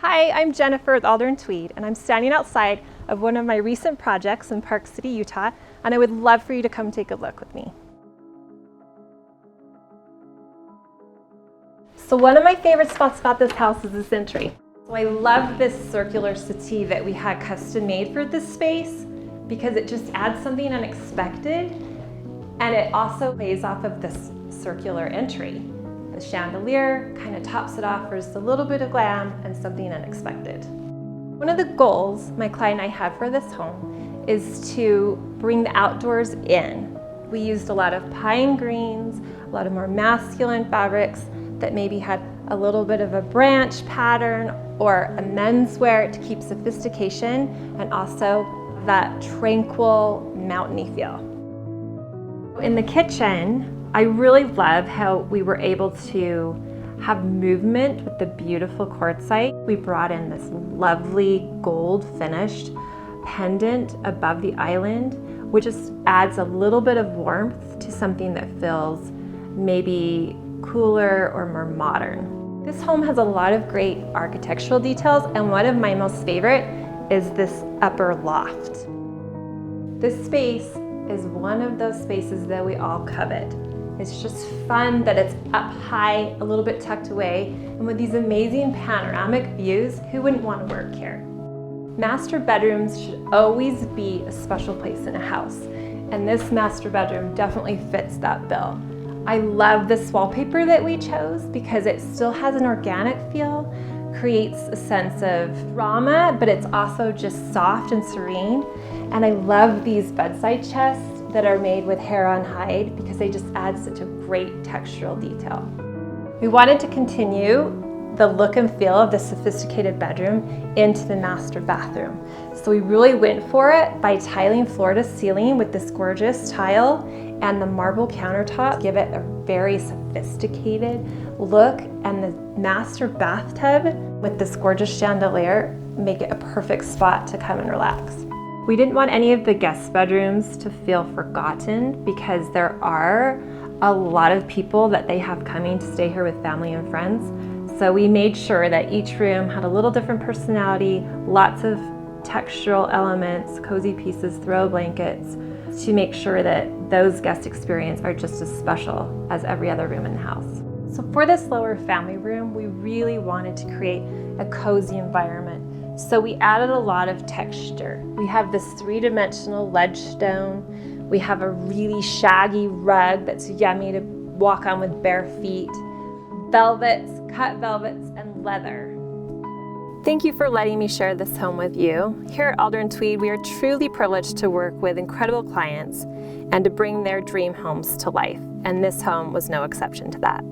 Hi, I'm Jennifer with Alder Tweed, and I'm standing outside of one of my recent projects in Park City, Utah, and I would love for you to come take a look with me. So one of my favorite spots about this house is this entry. So I love this circular settee that we had custom made for this space because it just adds something unexpected, and it also plays off of this circular entry. The chandelier kind of tops it off, offers a little bit of glam and something unexpected. One of the goals my client and I had for this home is to bring the outdoors in. We used a lot of pine greens, a lot of more masculine fabrics that maybe had a little bit of a branch pattern or a menswear to keep sophistication and also that tranquil mountainy feel. In the kitchen, I really love how we were able to have movement with the beautiful quartzite. We brought in this lovely gold finished pendant above the island, which just adds a little bit of warmth to something that feels maybe cooler or more modern. This home has a lot of great architectural details, and one of my most favorite is this upper loft. This space is one of those spaces that we all covet. It's just fun that it's up high, a little bit tucked away, and with these amazing panoramic views, who wouldn't want to work here? Master bedrooms should always be a special place in a house, and this master bedroom definitely fits that bill. I love this wallpaper that we chose because it still has an organic feel, creates a sense of drama, but it's also just soft and serene. And I love these bedside chests that are made with hair-on hide because they just add such a great textural detail. We wanted to continue the look and feel of the sophisticated bedroom into the master bathroom. So we really went for it by tiling floor to ceiling with this gorgeous tile, and the marble countertop give it a very sophisticated look, and the master bathtub with this gorgeous chandelier make it a perfect spot to come and relax. We didn't want any of the guest bedrooms to feel forgotten because there are a lot of people that they have coming to stay here with family and friends. So we made sure that each room had a little different personality, lots of textural elements, cozy pieces, throw blankets, to make sure that those guest experiences are just as special as every other room in the house. So for this lower family room, we really wanted to create a cozy environment. So we added a lot of texture. We have this three-dimensional ledge stone. We have a really shaggy rug that's yummy to walk on with bare feet. Velvets, cut velvets, and leather. Thank you for letting me share this home with you. Here at Alder Tweed, we are truly privileged to work with incredible clients and to bring their dream homes to life. And this home was no exception to that.